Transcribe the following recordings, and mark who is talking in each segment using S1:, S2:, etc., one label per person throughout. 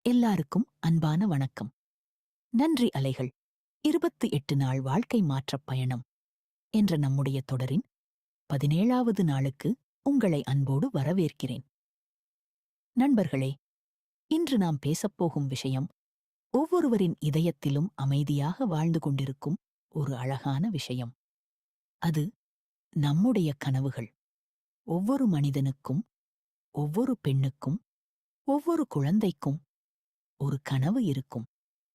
S1: எல்லாருக்கும் அன்பான வணக்கம். நன்றி அலைகள் 28 நாள் வாழ்க்கை மாற்றப் பயணம் என்ற நம்முடைய தொடரின் 17வது நாளுக்கு உங்களை அன்போடு வரவேற்கிறேன். நண்பர்களே, இன்று நாம் பேசப்போகும் விஷயம் ஒவ்வொருவரின் இதயத்திலும் அமைதியாக வாழ்ந்து கொண்டிருக்கும் ஒரு அழகான விஷயம். அது நம்முடைய கனவுகள். ஒவ்வொரு மனிதனுக்கும், ஒவ்வொரு பெண்ணுக்கும், ஒவ்வொரு குழந்தைக்கும் ஒரு கனவு இருக்கும்.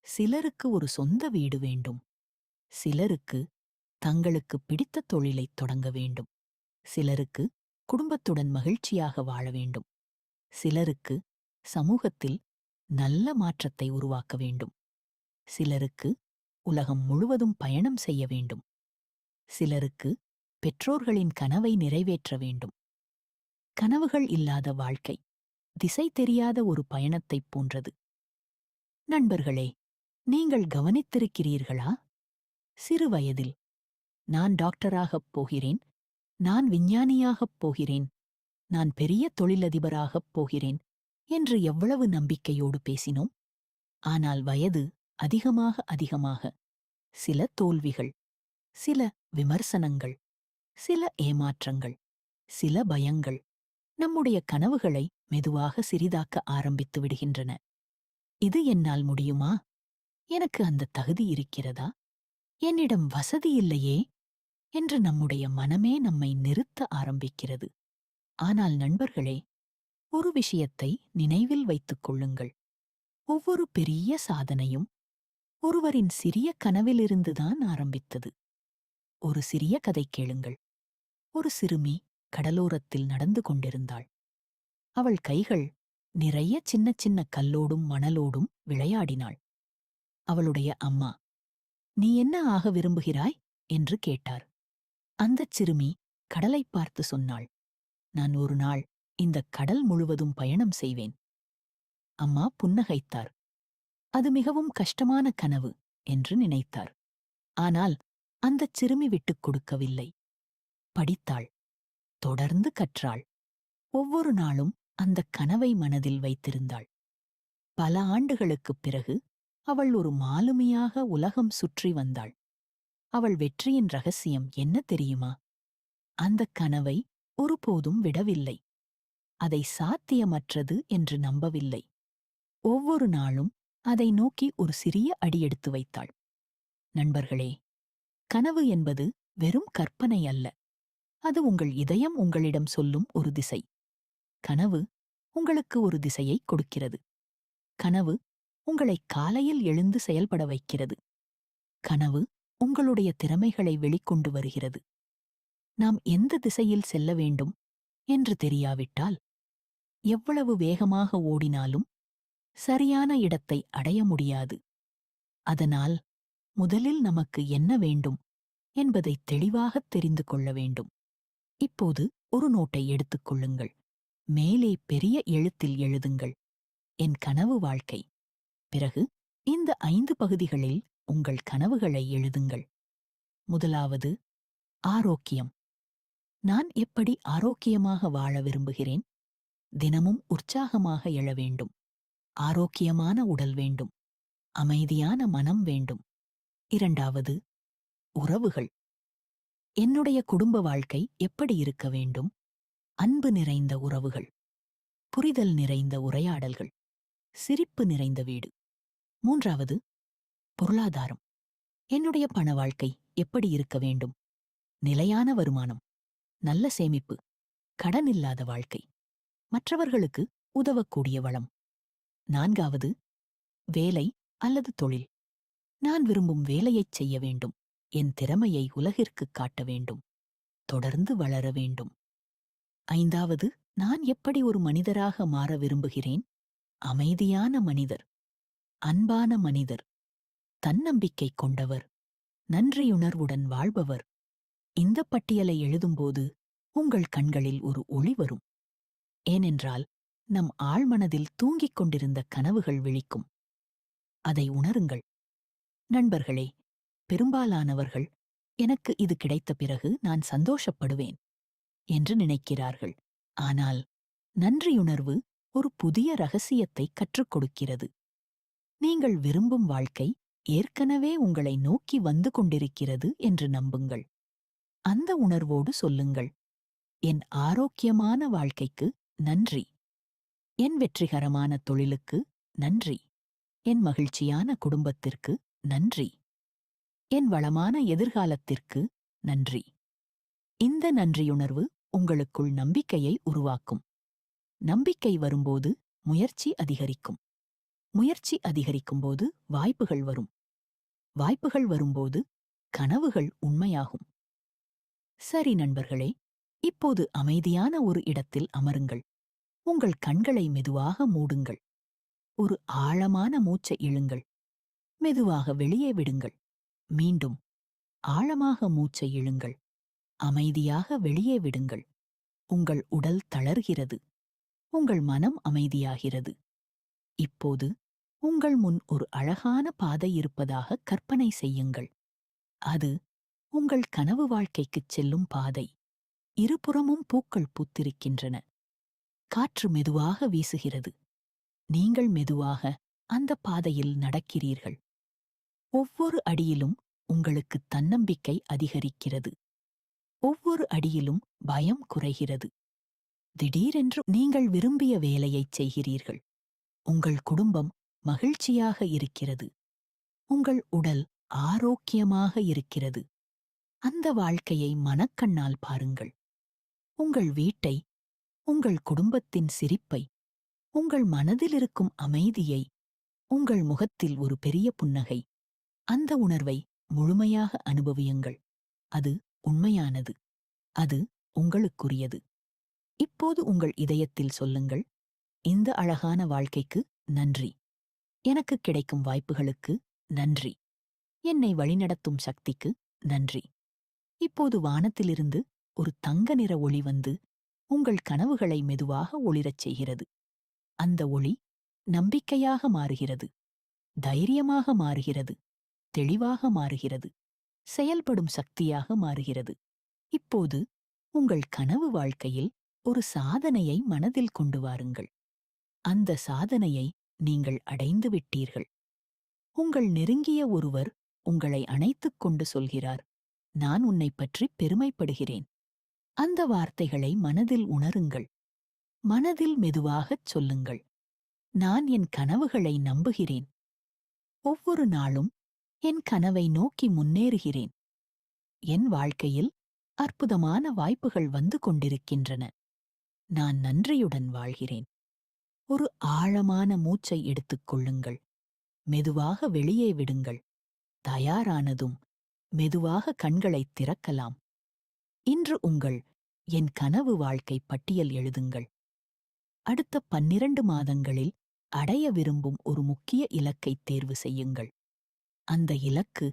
S1: சிலருக்கு ஒரு சொந்த வீடு வேண்டும். சிலருக்கு தங்களுக்கு பிடித்த தொழிலைத் தொடங்க வேண்டும். சிலருக்கு குடும்பத்துடன் மகிழ்ச்சியாக வாழ வேண்டும். சிலருக்கு சமூகத்தில் நல்ல மாற்றத்தை உருவாக்க வேண்டும். சிலருக்கு உலகம் முழுவதும் பயணம் செய்ய வேண்டும். சிலருக்கு பெற்றோர்களின் கனவை நிறைவேற்ற வேண்டும். கனவுகள் இல்லாத வாழ்க்கை திசை தெரியாத ஒரு பயணத்தைப் போன்றது. நண்பர்களே, நீங்கள் கவனித்திருக்கிறீர்களா? சிறு வயதில் நான் டாக்டராகப் போகிறேன், நான் விஞ்ஞானியாகப் போகிறேன், நான் பெரிய தொழிலதிபராகப் போகிறேன் என்று எவ்வளவு நம்பிக்கையோடு பேசினோம். ஆனால் வயது அதிகமாக சில தோல்விகள், சில விமர்சனங்கள், சில ஏமாற்றங்கள், சில பயங்கள் நம்முடைய கனவுகளை மெதுவாக சிறிதாக்க ஆரம்பித்து விடுகின்றன. இது என்னால் முடியுமா? எனக்கு அந்த தகுதி இருக்கிறதா? என்னிடம் வசதி இல்லையே என்று நம்முடைய மனமே நம்மை நிறுத்த ஆரம்பிக்கிறது. ஆனால் நண்பர்களே, ஒரு விஷயத்தை நினைவில் வைத்துக் கொள்ளுங்கள். ஒவ்வொரு பெரிய சாதனையும் ஒருவரின் சிறிய கனவிலிருந்துதான் ஆரம்பித்தது. ஒரு சிறிய கதை கேளுங்கள். ஒரு சிறுமி கடலோரத்தில் நடந்து கொண்டிருந்தாள். அவள் கைகள் நிறைய சின்ன சின்ன கல்லோடும் மணலோடும் விளையாடினாள். அவளுடைய அம்மா, "நீ என்ன ஆக விரும்புகிறாய்?" என்று கேட்டார். அந்தச் சிறுமி கடலைப் பார்த்து சொன்னாள், "நான் ஒரு நாள் இந்தக் கடல் முழுவதும் பயணம் செய்வேன்." அம்மா புன்னகைத்தார். அது மிகவும் கஷ்டமான கனவு என்று நினைத்தார். ஆனால் அந்தச் சிறுமி விட்டுக் கொடுக்கவில்லை. படித்தாள், தொடர்ந்து கற்றாள். ஒவ்வொரு நாளும் அந்தக் கனவை மனதில் வைத்திருந்தாள். பல ஆண்டுகளுக்குப் பிறகு அவள் ஒரு மாலுமியாக உலகம் சுற்றி வந்தாள். அவள் வெற்றியின் ரகசியம் என்ன தெரியுமா? அந்தக் கனவை ஒருபோதும் விடவில்லை. அதை சாத்தியமற்றது என்று நம்பவில்லை. ஒவ்வொரு நாளும் அதை நோக்கி ஒரு சிறிய அடி எடுத்து வைத்தாள். நண்பர்களே, கனவு என்பது வெறும் கற்பனை அல்ல. அது உங்கள் இதயம் உங்களிடம் சொல்லும் ஒரு திசை. கனவு உங்களுக்கு ஒரு திசையை கொடுக்கிறது. கனவு உங்களை காலையில் எழுந்து செயல்பட வைக்கிறது. கனவு உங்களுடைய திறமைகளை வெளிக்கொண்டு வருகிறது. நாம் எந்த திசையில் செல்ல வேண்டும் என்று தெரியாவிட்டால் எவ்வளவு வேகமாக ஓடினாலும் சரியான இடத்தை அடைய முடியாது. அதனால் முதலில் நமக்கு என்ன வேண்டும் என்பதை தெளிவாகத் தெரிந்து கொள்ள வேண்டும். இப்போது ஒரு நோட்டை எடுத்துக் கொள்ளுங்கள். மேலே பெரிய எழுத்தில் எழுதுங்கள், "என் கனவு வாழ்க்கை." பிறகு இந்த 5 பகுதிகளில் உங்கள் கனவுகளை எழுதுங்கள். முதலாவது, ஆரோக்கியம். நான் எப்படி ஆரோக்கியமாக வாழ விரும்புகிறேன்? தினமும் உற்சாகமாக எழ வேண்டும். ஆரோக்கியமான உடல் வேண்டும். அமைதியான மனம் வேண்டும். இரண்டாவது, உறவுகள். என்னுடைய குடும்ப வாழ்க்கை எப்படி இருக்க வேண்டும்? அன்பு நிறைந்த உறவுகள், புரிதல் நிறைந்த உரையாடல்கள், சிரிப்பு நிறைந்த வீடு. மூன்றாவது, பொருளாதாரம். என்னுடைய பண வாழ்க்கை எப்படி இருக்க வேண்டும்? நிலையான வருமானம், நல்ல சேமிப்பு, கடன் இல்லாத வாழ்க்கை, மற்றவர்களுக்கு உதவக்கூடிய வளம். நான்காவது, வேலை அல்லது தொழில். நான் விரும்பும் வேலையைச் செய்ய வேண்டும். என் திறமையை உலகிற்குக் காட்ட வேண்டும். தொடர்ந்து வளர வேண்டும். ஐந்தாவது, நான் எப்படி ஒரு மனிதராக மாற விரும்புகிறேன்? அமைதியான மனிதர், அன்பான மனிதர், தன்னம்பிக்கை கொண்டவர், நன்றியுணர்வுடன் வாழ்பவர். இந்த பட்டியலை எழுதும்போது உங்கள் கண்களில் ஒரு ஒளி வரும். ஏனென்றால் நம் ஆழ்மனதில் தூங்கிக் கொண்டிருந்த கனவுகள் விழிக்கும். அதை உணருங்கள். நண்பர்களே, பெரும்பாலானவர்கள் எனக்கு இது கிடைத்த பிறகு நான் சந்தோஷப்படுவேன் என்று நினைக்கிறார்கள். ஆனால் நன்றியுணர்வு ஒரு புதிய ரகசியத்தை கற்றுக் கொடுக்கிறது. நீங்கள் விரும்பும் வாழ்க்கை ஏற்கனவே உங்களை நோக்கி வந்து கொண்டிருக்கிறது என்று நம்புங்கள். அந்த உணர்வோடு சொல்லுங்கள், என் ஆரோக்கியமான வாழ்க்கைக்கு நன்றி, என் வெற்றிகரமான தொழிலுக்கு நன்றி, என் மகிழ்ச்சியான குடும்பத்திற்கு நன்றி, என் வளமான எதிர்காலத்திற்கு நன்றி. இந்த நன்றியுணர்வு உங்களுக்குள் நம்பிக்கையை உருவாக்கும். நம்பிக்கை வரும்போது முயற்சி அதிகரிக்கும். முயற்சி அதிகரிக்கும்போது வாய்ப்புகள் வரும். வாய்ப்புகள் வரும்போது கனவுகள் உண்மையாகும். சரி நண்பர்களே, இப்போது அமைதியான ஒரு இடத்தில் அமருங்கள். உங்கள் கண்களை மெதுவாக மூடுங்கள். ஒரு ஆழமான மூச்சை இழுங்கள். மெதுவாக வெளியே விடுங்கள். மீண்டும் ஆழமாக மூச்சை இழுங்கள். அமைதியாக வெளியே விடுங்கள். உங்கள் உடல் தளர்கிறது. உங்கள் மனம் அமைதியாகிறது. இப்போது உங்கள் முன் ஒரு அழகான பாதை இருப்பதாக கற்பனை செய்யுங்கள். அது உங்கள் கனவு வாழ்க்கைக்குச் செல்லும் பாதை. இருபுறமும் பூக்கள் பூத்திருக்கின்றன. காற்று மெதுவாக வீசுகிறது. நீங்கள் மெதுவாக அந்த பாதையில் நடக்கிறீர்கள். ஒவ்வொரு அடியிலும் உங்களுக்கு தன்னம்பிக்கை அதிகரிக்கிறது. ஒவ்வொரு அடியிலும் பயம் குறைகிறது. திடீரென்று நீங்கள் விரும்பிய வேலையைச் செய்கிறீர்கள். உங்கள் குடும்பம் மகிழ்ச்சியாக இருக்கிறது. உங்கள் உடல் ஆரோக்கியமாக இருக்கிறது. அந்த வாழ்க்கையை மனக்கண்ணால் பாருங்கள். உங்கள் வீட்டை, உங்கள் குடும்பத்தின் சிரிப்பை, உங்கள் மனதில் இருக்கும் அமைதியை, உங்கள் முகத்தில் ஒரு பெரிய புன்னகை. அந்த உணர்வை முழுமையாக அனுபவியுங்கள். அது உண்மையானது. அது உங்களுக்குரியது. இப்போது உங்கள் இதயத்தில் சொல்லுங்கள், இந்த அழகான வாழ்க்கைக்கு நன்றி. எனக்கு கிடைக்கும் வாய்ப்புகளுக்கு நன்றி. என்னை வழிநடத்தும் சக்திக்கு நன்றி. இப்போது வானத்திலிருந்து ஒரு தங்க நிற ஒளி வந்து உங்கள் கனவுகளை மெதுவாக ஒளிரச் செய்கிறது. அந்த ஒளி நம்பிக்கையாக மாறுகிறது. தைரியமாக மாறுகிறது. தெளிவாக மாறுகிறது. செயல்படும் சக்தியாக மாறுகிறது. இப்போது உங்கள் கனவு வாழ்க்கையில் ஒரு சாதனையை மனதில் கொண்டு வாருங்கள். அந்த சாதனையை நீங்கள் அடைந்து விட்டீர்கள். உங்கள் நெருங்கிய ஒருவர் உங்களை அணைத்துக் கொண்டு சொல்கிறார், நான் உன்னைப் பற்றி பெருமைப்படுகிறேன். அந்த வார்த்தைகளை மனதில் உணருங்கள். மனதில் மெதுவாகச் சொல்லுங்கள், நான் என் கனவுகளை நம்புகிறேன். ஒவ்வொரு நாளும் என் கனவை நோக்கி முன்னேறுகிறேன். என் வாழ்க்கையில் அற்புதமான வாய்ப்புகள் வந்து கொண்டிருக்கின்றன. நான் நன்றியுடன் வாழ்கிறேன். ஒரு ஆழமான மூச்சை எடுத்துக் கொள்ளுங்கள். மெதுவாக வெளியே விடுங்கள். தயாரானதும் மெதுவாக கண்களைத் திறக்கலாம். இன்று உங்கள் என் கனவு வாழ்க்கை பட்டியல் எழுதுங்கள். அடுத்த 12 மாதங்களில் அடைய விரும்பும் ஒரு முக்கிய இலக்கைத் தேர்வு செய்யுங்கள். அந்த இலக்கு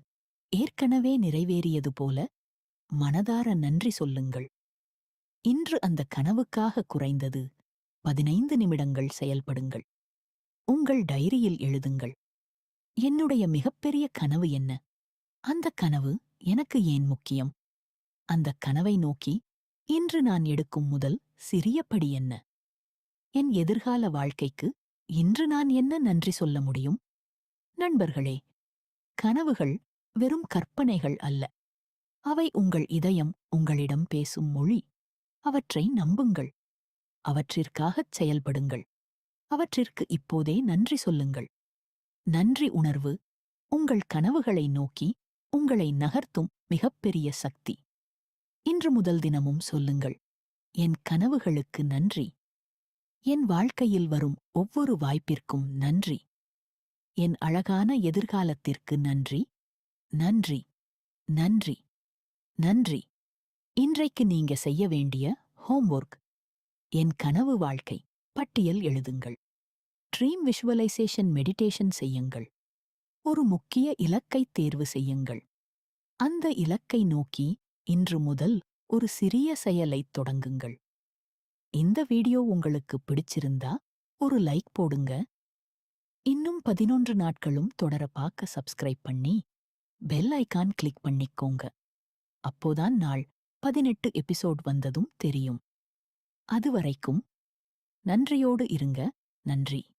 S1: ஏற்கனவே நிறைவேறியது போல மனதார நன்றி சொல்லுங்கள். இன்று அந்த கனவுக்காக குறைந்தது 15 நிமிடங்கள் செயல்படுங்கள். உங்கள் டைரியில் எழுதுங்கள், என்னுடைய மிகப்பெரிய கனவு என்ன? அந்த கனவு எனக்கு ஏன் முக்கியம்? அந்த கனவை நோக்கி இன்று நான் எடுக்கும் முதல் சிறிய படி என்ன? என் எதிர்கால வாழ்க்கைக்கு இன்று நான் என்ன நன்றி சொல்ல முடியும்? நண்பர்களே, கனவுகள் வெறும் கற்பனைகள் அல்ல. அவை உங்கள் இதயம் உங்களிடம் பேசும் மொழி. அவற்றை நம்புங்கள். அவற்றிற்காகச் செயல்படுங்கள். அவற்றிற்கு இப்போதே நன்றி சொல்லுங்கள். நன்றி உணர்வு உங்கள் கனவுகளை நோக்கி உங்களை நகர்த்தும் மிகப்பெரிய சக்தி. இன்று முதல் தினமும் சொல்லுங்கள், என் கனவுகளுக்கு நன்றி. என் வாழ்க்கையில் வரும் ஒவ்வொரு வாய்ப்பிற்கும் நன்றி. என் அழகான எதிர்காலத்திற்கு நன்றி. நன்றி, நன்றி, நன்றி. இன்றைக்கு நீங்க செய்ய வேண்டிய ஹோம்வொர்க், என் கனவு வாழ்க்கை பட்டியல் எழுதுங்கள். ட்ரீம் விஷுவலைசேஷன் மெடிடேஷன் செய்யுங்கள். ஒரு முக்கிய இலக்கைத் தேர்வு செய்யுங்கள். அந்த இலக்கை நோக்கி இன்று முதல் ஒரு சிறிய செயலைத் தொடங்குங்கள். இந்த வீடியோ உங்களுக்கு பிடிச்சிருந்தா ஒரு லைக் போடுங்க. இன்னும் 11 நாட்களும் தொடர பார்க்க சப்ஸ்கிரைப் பண்ணி பெல் ஐகான் கிளிக் பண்ணிக்கோங்க. அப்போதான் நாள் 18 எபிசோட் வந்ததும் தெரியும். அதுவரைக்கும் நன்றியோடு இருங்க. நன்றி.